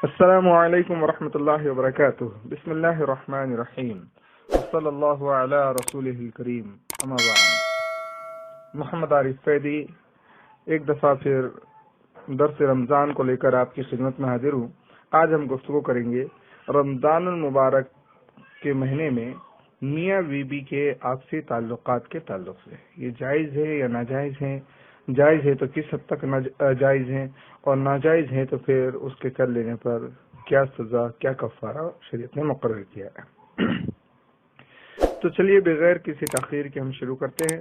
السلام علیکم ورحمۃ اللہ وبرکاتہ. بسم اللہ الرحمن الرحیم وصلی اللہ علی رسولہ الکریم. اما بعد. محمد عارف فیدی ایک دفعہ پھر درس رمضان کو لے کر آپ کی خدمت میں حاضر ہوں. آج ہم گفتگو کریں گے رمضان المبارک کے مہینے میں میاں بیوی کے آپسی تعلقات کے تعلق سے. یہ جائز ہے یا ناجائز ہے؟ جائز ہے تو کس حد تک جائز ہیں، اور ناجائز ہیں تو پھر اس کے کر لینے پر کیا سزا، کیا کفارہ شریعت نے مقرر کیا ہے. تو چلیے بغیر کسی تاخیر کے ہم شروع کرتے ہیں.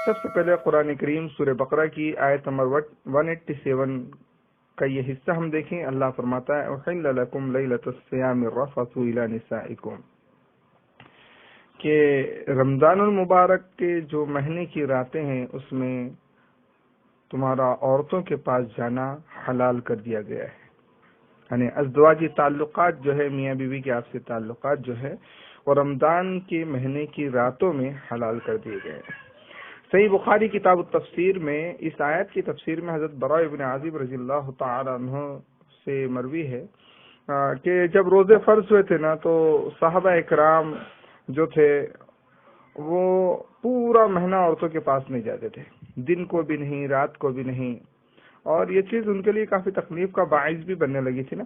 سب سے پہلے قرآن کریم سورہ بقرہ کی آیت نمبر 187 کا یہ حصہ ہم دیکھیں. اللہ فرماتا ہے احل لکم لیلۃ الصیام الرفث الی نسائکم، کہ رمضان المبارک کے جو مہینے کی راتیں ہیں اس میں تمہارا عورتوں کے پاس جانا حلال کر دیا گیا ہے. یعنی ازدواجی تعلقات جو ہے، میاں بیوی کے آپسی تعلقات جو ہے، وہ رمضان کے مہینے کی راتوں میں حلال کر دیے گئے ہیں. صحیح بخاری کتاب التفسیر میں اس آیت کی تفسیر میں حضرت براء ابن عازب رضی اللہ تعالی عنہ سے مروی ہے کہ جب روزے فرض ہوئے تھے نا، تو صحابہ اکرام جو تھے وہ پورا مہینہ عورتوں کے پاس نہیں جاتے تھے، دن کو بھی نہیں، رات کو بھی نہیں. اور یہ چیز ان کے لیے کافی تکلیف کا باعث بھی بننے لگی تھی نا.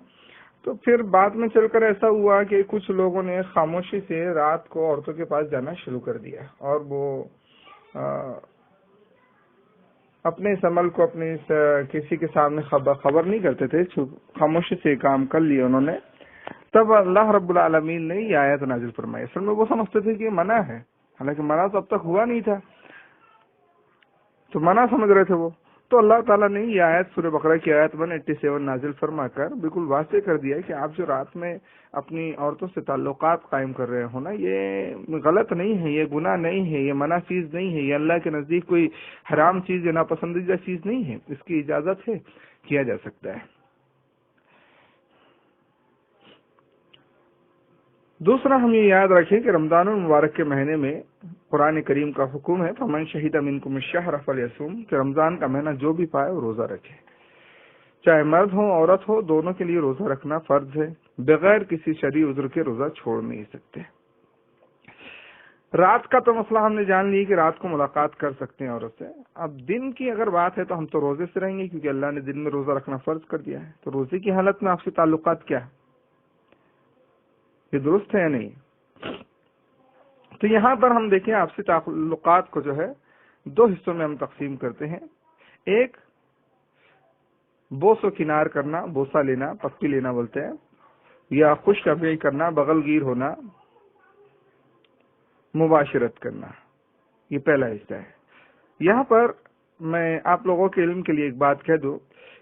تو پھر بعد میں چل کر ایسا ہوا کہ کچھ لوگوں نے خاموشی سے رات کو عورتوں کے پاس جانا شروع کر دیا، اور وہ اپنے اس عمل کو اپنے کسی کے سامنے خبر نہیں کرتے تھے، خاموشی سے کام کر لیا انہوں نے. تب اللہ رب العالمین نے یہ آیت نازل فرمائی. اصل میں وہ سمجھتے تھے کہ یہ منع ہے، حالانکہ منع تو اب تک ہوا نہیں تھا، تو منع سمجھ رہے تھے وہ. تو اللہ تعالیٰ نے یہ آیت سورہ بقرہ کی آیت 187 نازل فرما کر بالکل واضح کر دیا کہ آپ جو رات میں اپنی عورتوں سے تعلقات قائم کر رہے ہو نا، یہ غلط نہیں ہے، یہ گناہ نہیں ہے، یہ منع چیز نہیں ہے، یہ اللہ کے نزدیک کوئی حرام چیز یا ناپسندیدہ چیز نہیں ہے، اس کی اجازت ہے، کیا جا سکتا ہے. دوسرا ہم یہ یاد رکھیں کہ رمضان المبارک کے مہینے میں قرآن کریم کا حکم ہے فمن شہد منکم الشہر فلیصم، کہ رمضان کا مہینہ جو بھی پائے وہ روزہ رکھے. چاہے مرد ہو عورت ہو، دونوں کے لیے روزہ رکھنا فرض ہے. بغیر کسی شرعی عذر کے روزہ چھوڑ نہیں سکتے. رات کا تو مسئلہ ہم نے جان لی کہ رات کو ملاقات کر سکتے ہیں عورت سے. اب دن کی اگر بات ہے تو ہم تو روزے سے رہیں گے، کیونکہ اللہ نے دن میں روزہ رکھنا فرض کر دیا ہے. تو روزے کی حالت میں آپ سے تعلقات کیا ہے، یہ درست ہے یا نہیں؟ تو یہاں پر ہم دیکھیں آپسی تعلقات کو جو ہے دو حصوں میں ہم تقسیم کرتے ہیں. ایک بوس و کنار کرنا، بوسہ لینا، پپی لینا بولتے ہیں، یا خوش طبعی کرنا، بغل گیر ہونا، مباشرت کرنا، یہ پہلا حصہ ہے. یہاں پر میں آپ لوگوں کے علم کے لیے ایک بات کہہ دوں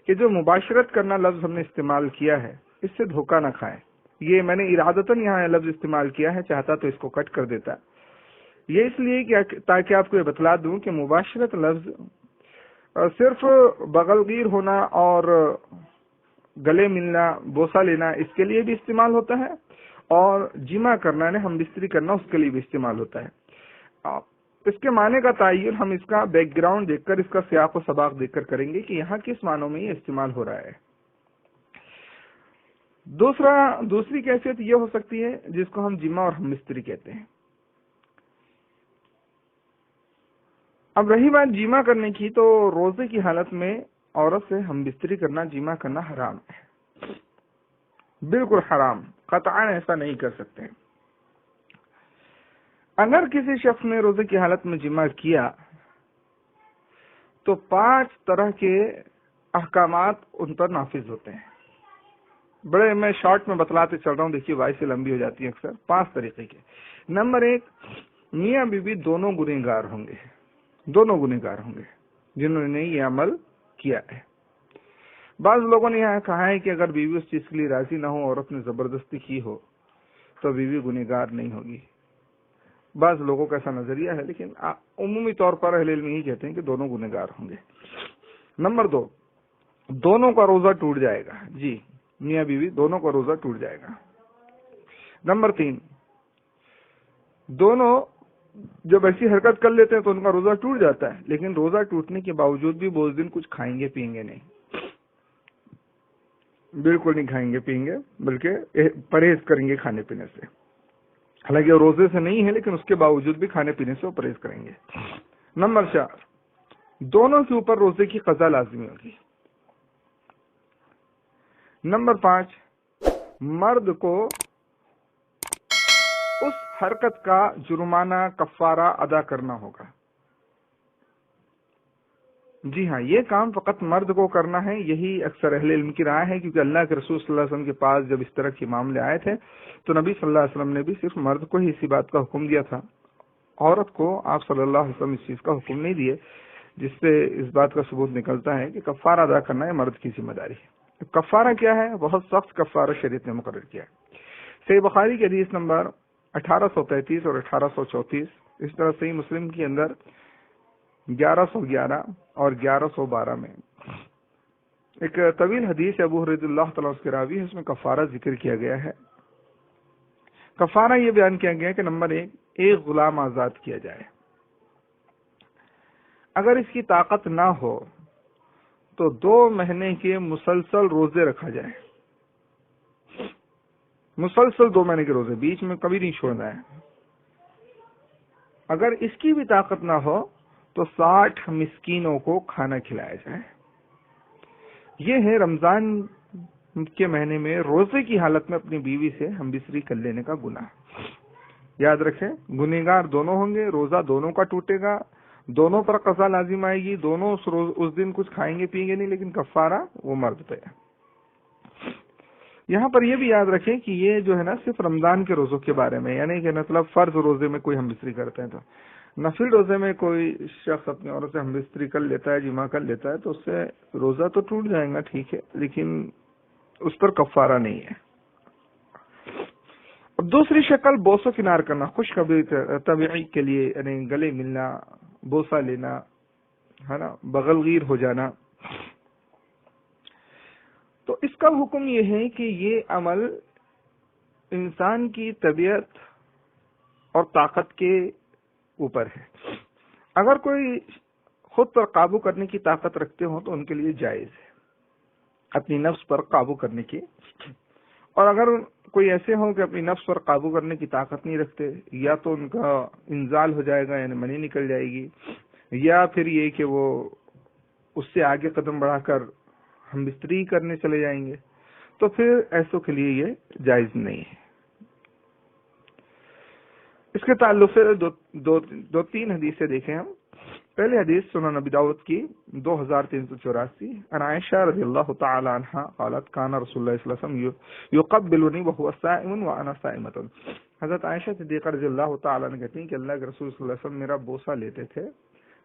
کہ جو مباشرت کرنا لفظ ہم نے استعمال کیا ہے، اس سے دھوکہ نہ کھائیں. یہ میں نے ارادتاً یہاں لفظ استعمال کیا ہے، چاہتا تو اس کو کٹ کر دیتا. یہ اس لیے کہ تاکہ آپ کو یہ بتلا دوں کہ مباشرت لفظ صرف بغل گیر ہونا اور گلے ملنا، بوسہ لینا، اس کے لیے بھی استعمال ہوتا ہے، اور جمع کرنا یعنی ہم بستری کرنا، اس کے لیے بھی استعمال ہوتا ہے. اس کے معنی کا تعین ہم اس کا بیک گراؤنڈ دیکھ کر، اس کا سیاق و سباق دیکھ کر کریں گے کہ یہاں کس معنوں میں یہ استعمال ہو رہا ہے. دوسری کیفیت یہ ہو سکتی ہے جس کو ہم جمع اور ہم بستری کہتے ہیں. اب رہی بات جمع کرنے کی، تو روزے کی حالت میں عورت سے ہم بستری کرنا، جمع کرنا حرام ہے، بالکل حرام، قطعاً ایسا نہیں کر سکتے. اگر کسی شخص نے روزے کی حالت میں جمع کیا تو 5 طرح کے احکامات ان پر نافذ ہوتے ہیں. بڑے میں شارٹ میں بتلاتے چل رہا ہوں، دیکھیے وائس سے لمبی ہو جاتی ہے اکثر. 5 طریقے کے. نمبر 1، میاں بیوی دونوں گنہگار ہوں گے، دونوں گنہگار ہوں گے جنہوں نے یہ عمل کیا ہے. بعض لوگوں نے یہاں کہا ہے کہ اگر بیوی اس چیز کے لیے راضی نہ ہو، عورت نے زبردستی کی ہو، تو بیوی گنہگار نہیں ہوگی. بعض لوگوں کا ایسا نظریہ ہے، لیکن عمومی طور پر اہل علم یہی کہتے ہیں کہ دونوں گنہگار ہوں گے. نمبر 2، دونوں کا روزہ ٹوٹ جائے گا. جی، میاں بیوی دونوں کا روزہ ٹوٹ جائے گا. نمبر 3، دونوں جب ایسی حرکت کر لیتے ہیں تو ان کا روزہ ٹوٹ جاتا ہے، لیکن روزہ ٹوٹنے کے باوجود بھی وہ اس دن کچھ کھائیں گے پیئیں گے نہیں. بالکل نہیں کھائیں گے پئیں گے، بلکہ پرہیز کریں گے کھانے پینے سے. حالانکہ وہ روزے سے نہیں ہے لیکن اس کے باوجود بھی کھانے پینے سے وہ پرہیز کریں گے. نمبر 4، دونوں کے اوپر روزے کی قضا لازمی ہوگی. نمبر 5، مرد کو اس حرکت کا جرمانہ کفارہ ادا کرنا ہوگا. جی ہاں، یہ کام فقط مرد کو کرنا ہے، یہی اکثر اہل علم کی رائے ہے، کیونکہ اللہ کے رسول صلی اللہ علیہ وسلم کے پاس جب اس طرح کے معاملے آئے تھے تو نبی صلی اللہ علیہ وسلم نے بھی صرف مرد کو ہی اسی بات کا حکم دیا تھا. عورت کو آپ صلی اللہ علیہ وسلم اس چیز کا حکم نہیں دیے، جس سے اس بات کا ثبوت نکلتا ہے کہ کفارہ ادا کرنا ہے مرد کی ذمہ داری ہے. کفارہ کیا ہے؟ بہت سخت کفارہ شریعت نے مقرر کیا ہے. صحیح بخاری کی حدیث نمبر 1833 اور 1834، اس طرح صحیح مسلم کے اندر 1111 اور 1112 میں ایک طویل حدیث ابو ہریرہ رضی اللہ تعالیٰ عنہ کے راوی ہے، اس میں کفارہ ذکر کیا گیا ہے. کفارہ یہ بیان کیا گیا ہے کہ نمبر 1، ایک غلام آزاد کیا جائے. اگر اس کی طاقت نہ ہو تو 2 مہینے کے مسلسل روزے رکھا جائے. مسلسل 2 مہینے کے روزے، بیچ میں کبھی نہیں چھوڑنا ہے. اگر اس کی بھی طاقت نہ ہو تو 60 مسکینوں کو کھانا کھلایا جائے. یہ ہے رمضان کے مہینے میں روزے کی حالت میں اپنی بیوی سے ہم بستری کر لینے کا گناہ. یاد رکھیں، گنہگار دونوں ہوں گے، روزہ دونوں کا ٹوٹے گا، دونوں پر قضا لازم آئے گی، دونوں اس دن کچھ کھائیں گے پئیں گے نہیں، لیکن کفارہ وہ مرد پہ ہے. یہاں پر یہ بھی یاد رکھیں کہ یہ جو ہے نا صرف رمضان کے روزوں کے بارے میں، یعنی کہ مطلب فرض روزے میں کوئی ہم بستری کرتے ہیں تو نفل روزے میں کوئی شخص اپنی عورت سے ہم بستری کر لیتا ہے، جماع کر لیتا ہے، تو اس سے روزہ تو ٹوٹ جائے گا، ٹھیک ہے، لیکن اس پر کفارہ نہیں ہے. اب دوسری شکل بوسہ کنار کرنا، خوشخبری طبیعی کے لیے، یعنی گلے ملنا، بوسہ لینا، ہے نا، بغل گیر ہو جانا. تو اس کا حکم یہ ہے کہ یہ عمل انسان کی طبیعت اور طاقت کے اوپر ہے. اگر کوئی خود پر قابو کرنے کی طاقت رکھتے ہوں تو ان کے لیے جائز ہے اپنی نفس پر قابو کرنے کی. اور اگر کوئی ایسے ہوں کہ اپنی نفس پر قابو کرنے کی طاقت نہیں رکھتے، یا تو ان کا انزال ہو جائے گا، یعنی منی نکل جائے گی، یا پھر یہ کہ وہ اس سے آگے قدم بڑھا کر ہم بستری کرنے چلے جائیں گے، تو پھر ایسوں کے لیے یہ جائز نہیں ہے. اس کے تعلق سے دو تین حدیثیں دیکھیں ہم. پہلی حدیث سنن ابی داؤد کی 2384، عن عائشہ رضی اللہ تعالی عنہا قالت کان رسول اللہ صلی اللہ علیہ وسلم یقبلنی وهو صائم وانا صائمۃ. حضرت عائشہ صدیقہ رضی اللہ تعالی عنہ کہتی ہیں کہ اللہ کے رسول صلی اللہ علیہ وسلم میرا بوسہ لیتے تھے،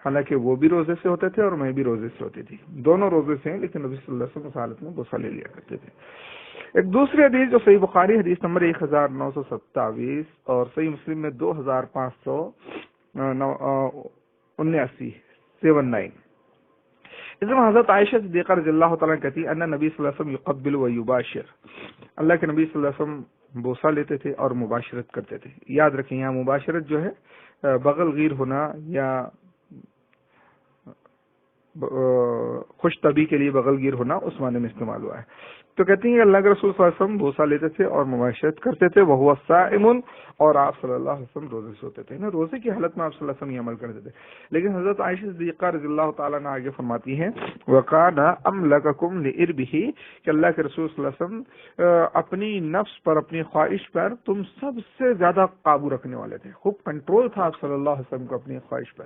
حالانکہ وہ بھی روزے سے ہوتے تھے اور میں بھی روزے سے ہوتی تھی، دونوں روزے سے ہیں، لیکن نبی صلی اللہ علیہ وسلم اس حالت میں بوسہ لے لیا کرتے تھے. ایک دوسری حدیث جو صحیح بخاری حدیث نمبر 1927 اور صحیح مسلم میں 2579، اس میں حضرت عائشہ صدیقہ رضی اللہ تعالیٰ کہتی ان نبی صلی اللہ علیہ وسلم یقبل و یباشر، اللہ کے نبی صلی اللہ علیہ وسلم بوسہ لیتے تھے اور مباشرت کرتے تھے. یاد رکھیں یہاں مباشرت جو ہے بغل گیر ہونا یا خوش طبی کے لیے بغل گیر ہونا اس معنی میں استعمال ہوا ہے. تو کہتی ہیں کہ اللہ کے رسول صلی اللہ علیہ وسلم بوسہ لیتے تھے اور مباشرت کرتے تھے، وہو صائم، اور آپ صلی اللہ علیہ وسلم روزے سے ہوتے تھے. روزے کی حالت میں آپ صلی اللہ علیہ وسلم یہ عمل کرتے تھے. لیکن حضرت عائشہ صدیقہ رضی اللہ تعالیٰ نے آگے فرماتی ہیں وَقَانَ أَمْلَكَكُمْ لِإِرْبِهِ، کہ اللہ کے رسول صلی اللہ علیہ وسلم اپنی نفس پر، اپنی خواہش پر تم سب سے زیادہ قابو رکھنے والے تھے. خوب کنٹرول تھا آپ صلی اللہ علیہ وسلم کو اپنی خواہش پر،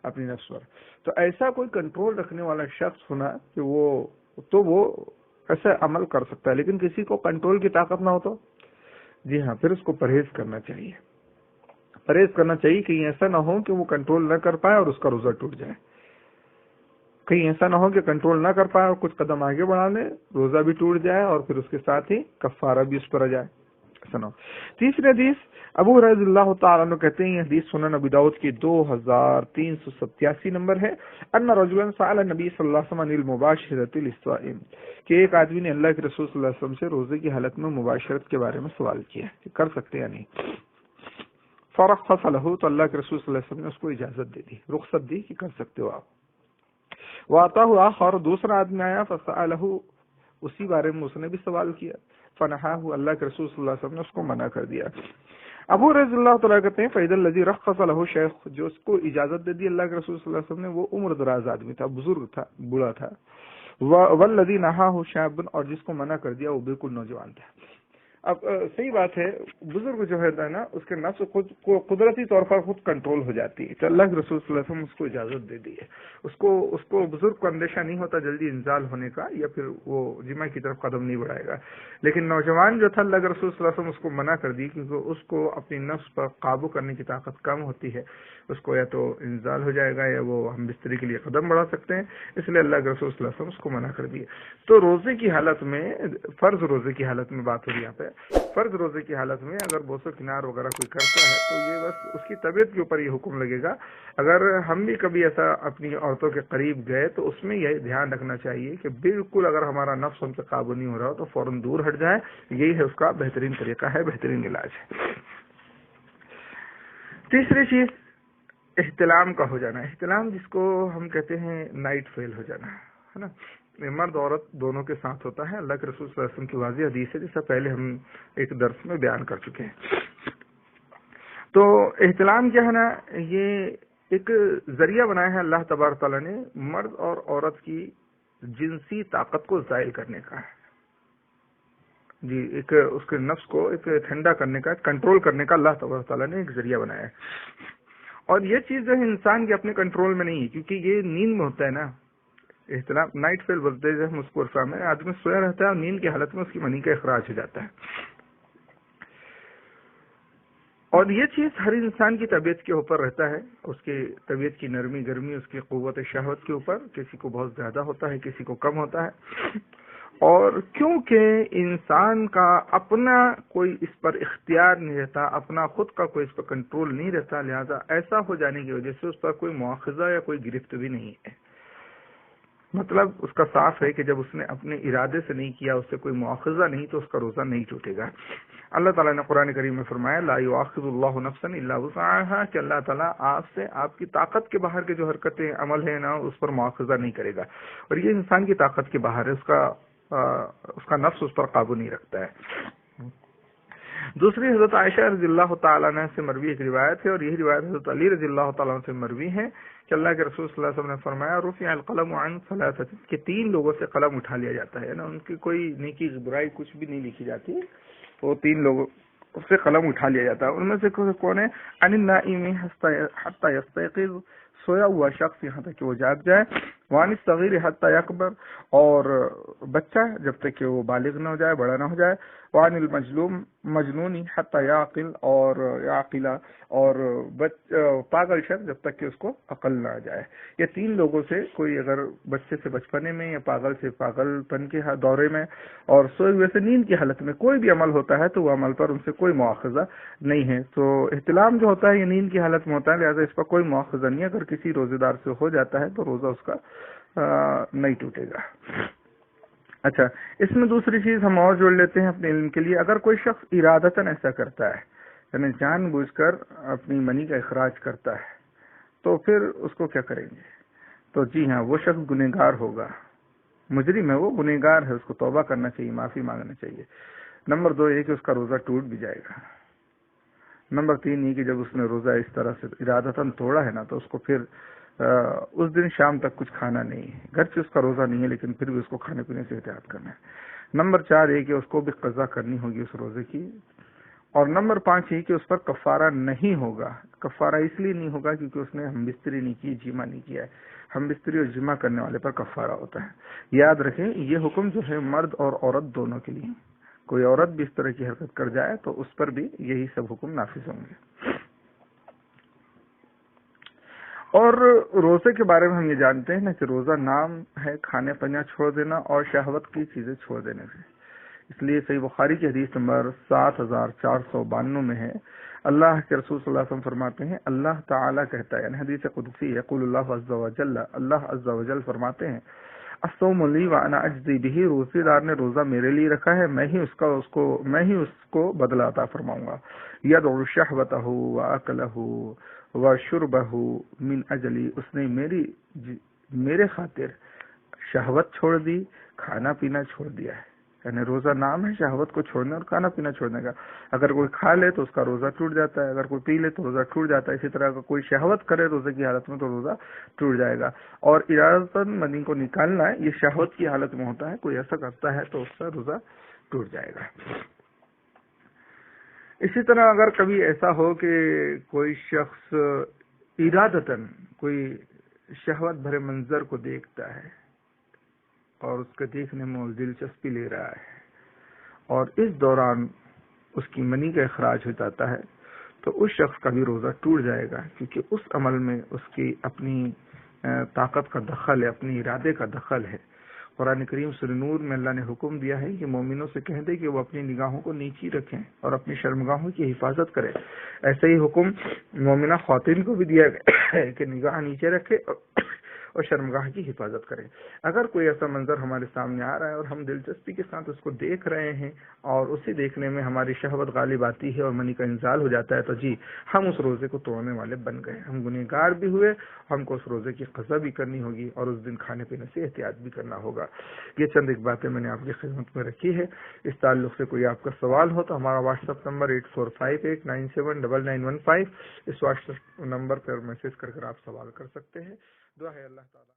اپنی نفس پر. تو ایسا کوئی کنٹرول رکھنے والا شخص ہونا کہ وہ ایسا عمل کر سکتا ہے. لیکن کسی کو کنٹرول کی طاقت نہ ہو تو جی ہاں پھر اس کو پرہیز کرنا چاہیے. پرہیز کرنا چاہیے، کہیں ایسا نہ ہو کہ وہ کنٹرول نہ کر پائے اور اس کا روزہ ٹوٹ جائے. کہیں ایسا نہ ہو کہ کنٹرول نہ کر پائے اور کچھ قدم آگے بڑھا لے، روزہ بھی ٹوٹ جائے اور پھر اس کے ساتھ ہی کفارہ بھی اس پر آ جائے. ایسا نہ ہو. تیسری حدیث ابو ہریرہ رضی اللہ تعالیٰ عنہ کہتے ہیں، یہ حدیث سنن ابی داؤد کی 2387 نمبر ہے، ان رجلا سأل النبی صلی اللہ علیہ وسلم عن المباشرۃ للصائم، کہ ایک آدمی نے اللہ کے رسول صلی اللہ علیہ وسلم سے روزے کی حالت میں مباشرت کے بارے میں سوال کیا کہ کر سکتے یا نہیں. فرخص له، تو اللہ کے رسول صلی اللہ علیہ وسلم نے اس کو اجازت دے دی، رخصت دی کہ کر سکتے ہو آپ. وَأَعْطَاهُ آخر، دوسرا آدمی آیا فسأله اسی بارے میں اس نے بھی سوال کیا، فنہاہ، اللہ کے رسول صلی اللہ علیہ وسلم نے اس کو منع کر دیا۔ ابو رضی اللہ تعالیٰ کہتے ہیں فَإِذَا الَّذِي رَخَّصَ لَهُ شیخ، جو اس کو اجازت دے دی اللہ کے رسول صلی اللہ علیہ وسلم نے، وہ عمر دراز آدمی تھا، بزرگ تھا، بوڑھا تھا۔ وَالَّذِي نَهَاهُ شَابٌ، اور جس کو منع کر دیا وہ بالکل نوجوان تھا۔ اب صحیح بات ہے، بزرگ جو ہے نا اس کے نفس خود کو قدرتی طور پر خود کنٹرول ہو جاتی ہے، تو اللہ کے رسول صلی اللہ علیہ وسلم اس کو اجازت دے دی ہے۔ اس کو بزرگ کو اندیشہ نہیں ہوتا جلدی انزال ہونے کا، یا پھر وہ جمع کی طرف قدم نہیں بڑھائے گا۔ لیکن نوجوان جو تھا اللہ کے رسول صلی اللہ علیہ وسلم اس کو منع کر دی، کیونکہ اس کو اپنی نفس پر قابو کرنے کی طاقت کم ہوتی ہے، اس کو یا تو انزال ہو جائے گا یا وہ ہم بستری کے لیے قدم بڑھا سکتے ہیں، اس لیے اللہ کے رسول صلی اللہ علیہ وسلم اس کو منع کر دیے۔ تو روزے کی حالت میں، فرض روزے کی حالت میں بات ہو رہی ہے یہاں پہ، فرض روزے کی حالت میں اگر بوسو کنار وغیرہ کوئی کرتا ہے تو یہ بس اس کی طبیعت کے اوپر یہ حکم لگے گا۔ اگر ہم بھی کبھی ایسا اپنی عورتوں کے قریب گئے تو اس میں یہ دھیان رکھنا چاہیے کہ بالکل اگر ہمارا نفس ہم سے قابو نہیں ہو رہا ہو تو فوراً دور ہٹ جائے، یہی ہے اس کا بہترین طریقہ ہے، بہترین علاج ہے۔ تیسری چیز احتلام کا ہو جانا، احتلام جس کو ہم کہتے ہیں نائٹ فیل ہو جانا، ہے نا، مرد عورت دونوں کے ساتھ ہوتا ہے۔ اللہ کے رسول صلی اللہ علیہ وسلم کی واضح حدیث ہے، جیسا پہلے ہم ایک درس میں بیان کر چکے ہیں۔ تو احتلام کیا ہے نا، یہ ایک ذریعہ بنایا ہے اللہ تبارک تعالیٰ نے مرد اور عورت کی جنسی طاقت کو زائل کرنے کا، جی ایک اس کے نفس کو ایک ٹھنڈا کرنے کا، کنٹرول کرنے کا اللہ تبارک تعالیٰ نے ایک ذریعہ بنایا ہے۔ اور یہ چیز جو ہے انسان کے اپنے کنٹرول میں نہیں ہے، کیونکہ یہ نیند میں ہوتا ہے نا، احتلام نائٹ فیل بولتے ہیں ہم اس کو عرفہ میں، آدمی سویا رہتا ہے اور نیند کی حالت میں اس کی منی کا اخراج ہو جاتا ہے۔ اور یہ چیز ہر انسان کی طبیعت کے اوپر رہتا ہے، اس کی طبیعت کی نرمی گرمی، اس کی قوت شہوت کے اوپر، کسی کو بہت زیادہ ہوتا ہے، کسی کو کم ہوتا ہے۔ اور کیونکہ انسان کا اپنا کوئی اس پر اختیار نہیں رہتا، اپنا خود کا کوئی اس پر کنٹرول نہیں رہتا، لہذا ایسا ہو جانے کی وجہ سے اس پر کوئی مواخذہ یا کوئی گرفت بھی نہیں ہے۔ مطلب اس کا صاف ہے کہ جب اس نے اپنے ارادے سے نہیں کیا، اس سے کوئی مواخذہ نہیں، تو اس کا روزہ نہیں ٹوٹے گا۔ اللہ تعالیٰ نے قرآن کریم میں فرمایا لا یؤاخذ اللہ نفسا الا وسعها، کہ اللہ تعالیٰ آپ سے آپ کی طاقت کے باہر کے جو حرکتیں عمل ہیں نا اس پر مواخذہ نہیں کرے گا، اور یہ انسان کی طاقت کے باہر ہے، اس کا نفس اس پر قابو نہیں رکھتا ہے۔ دوسری حضرت عائشہ رضی اللہ تعالیٰ عنہ سے مروی ایک روایت ہے، اور یہی روایت حضرت علی رضی اللہ تعالیٰ عنہ سے مروی ہے کہ اللہ کے رسول صلی اللہ علیہ وسلم نے فرمایا رفع القلم عن ثلاثۃ، کہ 3 لوگوں سے قلم اٹھا لیا جاتا ہے نا، ان کی کوئی نیکی برائی کچھ بھی نہیں لکھی جاتی، وہ 3 لوگوں سے قلم اٹھا لیا جاتا ہے۔ ان میں سے کون ہے؟ عن النائم حتی یستیقظ، سویا ہوا شخص یہاں تک کہ وہ جاگ جائے، وعن الصغیر حتی یکبر، اور بچہ جب تک کہ وہ بالغ نہ ہو جائے، بڑا نہ ہو جائے، وعن المجنون حتی یعقل، اور پاگل شخص جب تک کہ اس کو عقل نہ آ جائے۔ یہ 3 لوگوں سے کوئی اگر بچے سے بچپنے میں یا پاگل سے پاگل پن کے دورے میں اور سوئے ہوئے سے نیند کی حالت میں کوئی بھی عمل ہوتا ہے تو وہ عمل پر ان سے کوئی مواخذہ نہیں ہے۔ تو احتلام جو ہوتا ہے یہ نیند کی حالت میں ہوتا ہے، لہٰذا اس پر کوئی مواخذہ نہیں ہے۔ اگر کسی روزے دار سے ہو جاتا ہے تو روزہ اس کا نہیں ٹوٹے گا۔ اچھا، اس میں دوسری چیز ہم اور جوڑ لیتے ہیں اپنے علم کے لیے، اگر کوئی شخص ارادتاً ایسا کرتا ہے، یعنی جان بوجھ کر اپنی منی کا اخراج کرتا ہے، تو پھر اس کو کیا کریں گے؟ تو جی ہاں، وہ شخص گنہگار ہوگا، مجرم ہے، وہ گنہگار ہے، اس کو توبہ کرنا چاہیے، معافی مانگنا چاہیے۔ نمبر 2 یہ کہ اس کا روزہ ٹوٹ بھی جائے گا۔ نمبر 3 یہ کہ جب اس نے روزہ اس طرح سے ارادتاً توڑا ہے نا تو اس کو پھر اس دن شام تک کچھ کھانا نہیں ہے، گرچہ اس کا روزہ نہیں ہے لیکن پھر بھی اس کو کھانے پینے سے احتیاط کرنا ہے۔ نمبر 4 یہ کہ اس کو بھی قضا کرنی ہوگی اس روزے کی، اور نمبر 5 یہ کہ اس پر کفارہ نہیں ہوگا۔ کفارہ اس لیے نہیں ہوگا کیونکہ اس نے ہم بستری نہیں کی، جمع نہیں کیا ہے، ہم بستری اور جمع کرنے والے پر کفارہ ہوتا ہے۔ یاد رکھیں یہ حکم جو ہے مرد اور عورت دونوں کے لیے، کوئی عورت بھی اس طرح کی حرکت کر جائے تو اس پر بھی یہی سب حکم نافذ ہوں گے۔ اور روزے کے بارے میں ہم یہ جانتے ہیں نا کہ روزہ نام ہے کھانے پینا چھوڑ دینا اور شہوت کی چیزیں چھوڑ دینے سے، اس لیے صحیح بخاری کی حدیث نمبر 7492 میں ہے، اللہ کے رسول صلی اللہ علیہ وسلم فرماتے ہیں، اللہ تعالیٰ کہتا ہے، یعنی حدیث قدسی ہے، یقول اللہ عز وجل، اللہ عز وجل فرماتے ہیں، الصوم لی وانا اجزی بہ، روزے دار نے روزہ میرے لیے رکھا ہے، میں ہی اس کو بدلہ عطا فرماؤں گا، یدعو شہوتہ واکلہ وشربہ من اجلی، اس نے میرے خاطر شہوت چھوڑ دی، کھانا پینا چھوڑ دیا ہے. یعنی روزہ نام ہے شہوت کو چھوڑنے اور کھانا پینا چھوڑنے کا. اگر کوئی کھا لے تو اس کا روزہ ٹوٹ جاتا ہے, اگر کوئی پی لے تو روزہ ٹوٹ جاتا ہے. اسی طرح اگر کوئی شہوت کرے روزے کی حالت میں تو روزہ ٹوٹ جائے گا. اور ارادتاً منی کو نکالنا ہے, یہ شہوت کی حالت میں ہوتا ہے. کوئی ایسا کرتا ہے تو اس کا روزہ ٹوٹ جائے گا. اسی طرح اگر کبھی ایسا ہو کہ کوئی شخص ارادتاً کوئی شہوت بھرے منظر کو دیکھتا ہے اور اس کے دیکھنے میں وہ دلچسپی لے رہا ہے اور اس دوران اس کی منی کا اخراج ہو جاتا ہے, تو اس شخص کا بھی روزہ ٹوٹ جائے گا, کیونکہ اس عمل میں اس کی اپنی طاقت کا دخل ہے, اپنی ارادے کا دخل ہے. قرآن کریم سورہ نور میں اللہ نے حکم دیا ہے کہ مومنوں سے کہہ دے کہ وہ اپنی نگاہوں کو نیچی رکھیں اور اپنی شرمگاہوں کی حفاظت کریں. ایسا ہی حکم مومنہ خواتین کو بھی دیا گیا ہے کہ نگاہ نیچے رکھے اور شرمگاہ کی حفاظت کریں. اگر کوئی ایسا منظر ہمارے سامنے آ رہا ہے اور ہم دلچسپی کے ساتھ اس کو دیکھ رہے ہیں اور اسی دیکھنے میں ہماری شہوت غالب آتی ہے اور منی کا انزال ہو جاتا ہے, تو جی ہم اس روزے کو توڑنے والے بن گئے, ہم گنہگار بھی ہوئے, ہم کو اس روزے کی قضا بھی کرنی ہوگی اور اس دن کھانے پینے سے احتیاط بھی کرنا ہوگا. یہ چند ایک باتیں میں نے آپ کی خدمت میں رکھی ہے. اس تعلق سے کوئی آپ کا سوال ہو تو ہمارا واٹس ایپ نمبر 8458979915, اس واٹس ایپ نمبر پر میسج کر آپ سوال کر سکتے ہیں. دعا ہے اللہ تعالیٰ